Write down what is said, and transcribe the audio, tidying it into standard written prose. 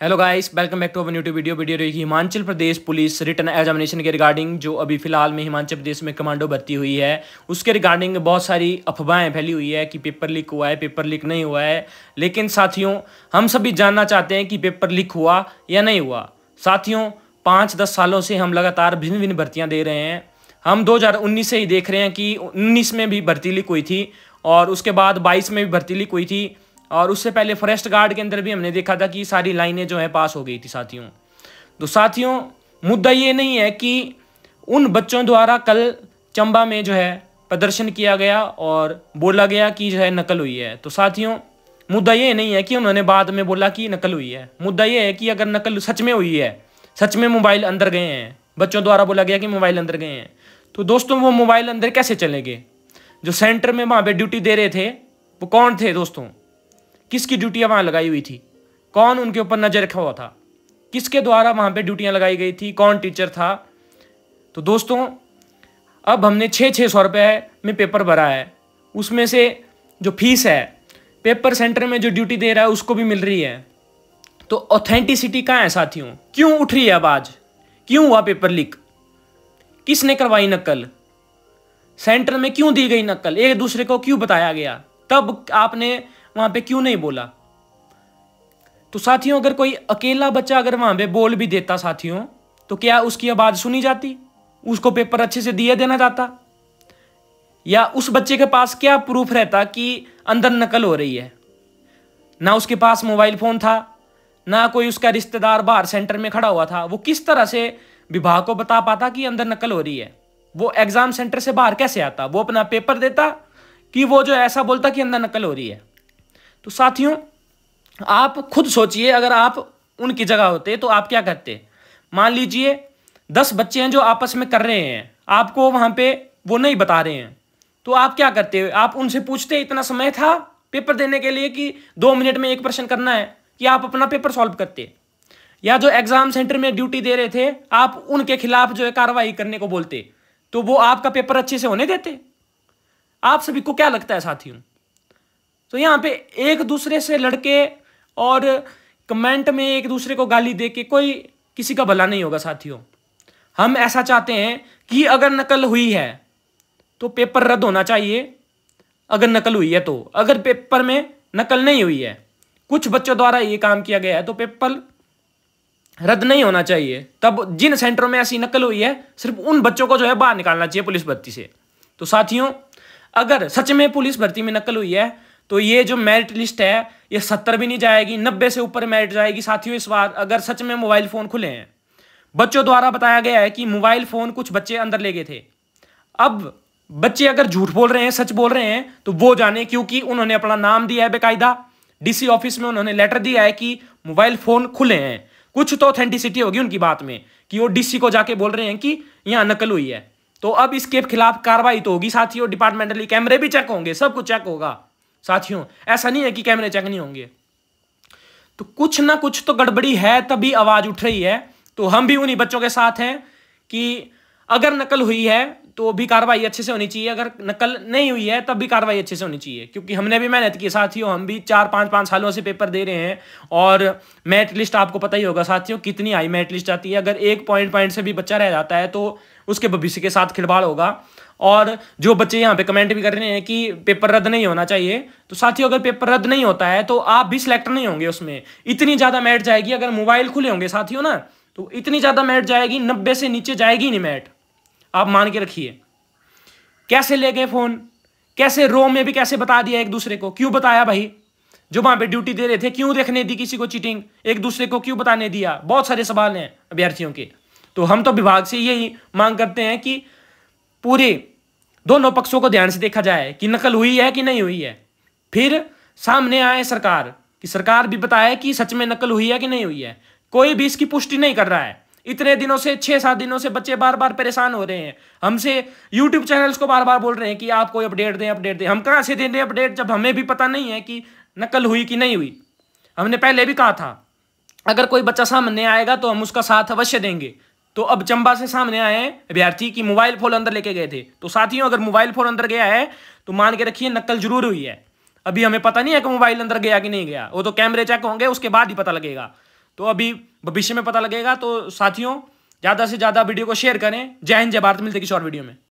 Hello guys, welcome back to our YouTube video रहेगी Himachal Pradesh police written examination के regarding. जो अभी फिलहाल में हिमाचल प्रदेश में कमांडो भर्ती हुई है उसके रिगार्डिंग बहुत सारी अफवाहें फैली हुई है कि पेपर लीक हुआ है, पेपर लीक नहीं हुआ है। लेकिन साथियों, हम सभी जानना चाहते हैं कि पेपर लीक हुआ या नहीं हुआ। साथियों, 5-10 सालों से हम लगातार भिन्न भिन्न भर्तियाँ दे रहे हैं। हम 2019 से ही देख रहे हैं कि 19 में भी भर्ती लीक हुई थी और उसके बाद 22 में भी भर्ती लीक हुई थी और उससे पहले फॉरेस्ट गार्ड के अंदर भी हमने देखा था कि सारी लाइनें जो है पास हो गई थी। साथियों, मुद्दा ये नहीं है कि उन बच्चों द्वारा कल चंबा में जो है प्रदर्शन किया गया और बोला गया कि जो है नकल हुई है। तो साथियों, मुद्दा ये नहीं है कि उन्होंने बाद में बोला कि नकल हुई है। मुद्दा ये है कि अगर नकल सच में हुई है, सच में मोबाइल अंदर गए हैं, बच्चों द्वारा बोला गया कि मोबाइल अंदर गए हैं, तो दोस्तों वो मोबाइल अंदर कैसे चले गए? जो सेंटर में वहाँ पे ड्यूटी दे रहे थे वो कौन थे दोस्तों? किसकी ड्यूटियां वहां लगाई हुई थी? कौन उनके ऊपर नजर रखा हुआ था? किसके द्वारा वहां पे ड्यूटियां लगाई गई थी? कौन टीचर था? तो दोस्तों, अब हमने 600 रुपये में पेपर भरा है, उसमें से जो फीस है पेपर सेंटर में जो ड्यूटी दे रहा है उसको भी मिल रही है। तो ऑथेंटिसिटी कहाँ है साथियों? क्यों उठ रही है आवाज? क्यों हुआ पेपर लीक? किसने करवाई नकल? सेंटर में क्यों दी गई नकल? एक दूसरे को क्यों बताया गया? तब आपने वहां पे क्यों नहीं बोला? तो साथियों, अगर कोई अकेला बच्चा अगर वहां पे बोल भी देता साथियों, तो क्या उसकी आवाज सुनी जाती? उसको पेपर अच्छे से दिए देना जाता? या उस बच्चे के पास क्या प्रूफ रहता कि अंदर नकल हो रही है? ना उसके पास मोबाइल फोन था, ना कोई उसका रिश्तेदार बाहर सेंटर में खड़ा हुआ था। वो किस तरह से विभाग को बता पाता कि अंदर नकल हो रही है? वो एग्जाम सेंटर से बाहर कैसे आता? वो अपना पेपर देता कि वो जो ऐसा बोलता कि अंदर नकल हो रही है? तो साथियों, आप खुद सोचिए, अगर आप उनकी जगह होते तो आप क्या करते? मान लीजिए 10 बच्चे हैं जो आपस में कर रहे हैं, आपको वहां पे वो नहीं बता रहे हैं, तो आप क्या करते? आप उनसे पूछते इतना समय था पेपर देने के लिए कि 2 मिनट में एक प्रश्न करना है, कि आप अपना पेपर सॉल्व करते? या जो एग्जाम सेंटर में ड्यूटी दे रहे थे आप उनके खिलाफ जो है कार्रवाई करने को बोलते, तो वो आपका पेपर अच्छे से होने देते? आप सभी को क्या लगता है साथियों? तो यहाँ पे एक दूसरे से लड़के और कमेंट में एक दूसरे को गाली दे के कोई किसी का भला नहीं होगा साथियों। हम ऐसा चाहते हैं कि अगर नकल हुई है तो पेपर रद्द होना चाहिए। अगर नकल हुई है तो, अगर पेपर में नकल नहीं हुई है, कुछ बच्चों द्वारा ये काम किया गया है, तो पेपर रद्द नहीं होना चाहिए। तब जिन सेंटरों में ऐसी नकल हुई है सिर्फ उन बच्चों को जो है बाहर निकालना चाहिए पुलिस भर्ती से। तो साथियों, अगर सच में पुलिस भर्ती में नकल हुई है तो ये जो मेरिट लिस्ट है ये 70 भी नहीं जाएगी, 90 से ऊपर मेरिट जाएगी साथियों इस बार। अगर सच में मोबाइल फोन खुले हैं, बच्चों द्वारा बताया गया है कि मोबाइल फोन कुछ बच्चे अंदर ले गए थे। अब बच्चे अगर झूठ बोल रहे हैं, सच बोल रहे हैं, तो वो जाने, क्योंकि उन्होंने अपना नाम दिया है बेकायदा, डीसी ऑफिस में उन्होंने लेटर दिया है कि मोबाइल फोन खुले हैं। कुछ तो ऑथेंटिसिटी होगी उनकी बात में कि वो डीसी को जाके बोल रहे हैं कि यहां नकल हुई है। तो अब इसके खिलाफ कार्रवाई तो होगी साथियों, डिपार्टमेंटली कैमरे भी चेक होंगे, सब कुछ चेक होगा साथियों। ऐसा नहीं है कि कैमरे चेक नहीं होंगे। तो कुछ ना कुछ तो गड़बड़ी है, तभी आवाज उठ रही है। तो हम भी उन्हीं बच्चों के साथ हैं कि अगर नकल हुई है तो भी कार्रवाई अच्छे से होनी चाहिए, अगर नकल नहीं हुई है तब भी कार्रवाई अच्छे से होनी चाहिए। क्योंकि हमने भी मेहनत की साथियों, हम भी 4-5 सालों से पेपर दे रहे हैं और मेरिट लिस्ट आपको पता ही होगा साथियों कितनी हाई मेरिट लिस्ट आती है। अगर एक पॉइंट से भी बच्चा रह जाता है तो उसके भविष्य के साथ खिलवाड़ होगा। और जो बच्चे यहाँ पे कमेंट भी कर रहे हैं कि पेपर रद्द नहीं होना चाहिए, तो साथियों अगर पेपर रद्द नहीं होता है तो आप भी सिलेक्ट नहीं होंगे उसमें। इतनी ज़्यादा मेरिट जाएगी, अगर मोबाइल खुले होंगे साथियों ना, तो इतनी ज़्यादा मेरिट जाएगी, 90 से नीचे जाएगी नहीं मेरिट, आप मान के रखिए। कैसे ले गए फोन? कैसे रो में भी कैसे बता दिया एक दूसरे को? क्यों बताया भाई? जो वहां पे ड्यूटी दे रहे थे क्यों देखने दी किसी को चीटिंग? एक दूसरे को क्यों बताने दिया? बहुत सारे सवाल हैं अभ्यर्थियों के। तो हम तो विभाग से यही मांग करते हैं कि पूरे दोनों पक्षों को ध्यान से देखा जाए कि नकल हुई है कि नहीं हुई है। फिर सामने आए सरकार, कि सरकार भी बताए कि सच में नकल हुई है कि नहीं हुई है। कोई भी इसकी पुष्टि नहीं कर रहा है। इतने दिनों से, 6-7 दिनों से बच्चे बार बार परेशान हो रहे हैं। हमसे यूट्यूब चैनल्स को बार बार बोल रहे हैं कि आप कोई अपडेट दें, अपडेट दें। हम कहाँ से दें अपडेट जब हमें भी पता नहीं है कि नकल हुई कि नहीं हुई? हमने पहले भी कहा था अगर कोई बच्चा सामने आएगा तो हम उसका साथ अवश्य देंगे। तो अब चंबा से सामने आए अभ्यर्थी की मोबाइल फोन अंदर लेके गए थे। तो साथियों, अगर मोबाइल फोन अंदर गया है तो मान के रखिए नकल जरूर हुई है। अभी हमें पता नहीं है कि मोबाइल अंदर गया कि नहीं गया, वो तो कैमरे चेक होंगे उसके बाद ही पता लगेगा। तो अभी भविष्य में पता लगेगा। तो साथियों ज़्यादा से ज़्यादा वीडियो को शेयर करें। जय हिंद, जय भारत। मिलते किसी और वीडियो में।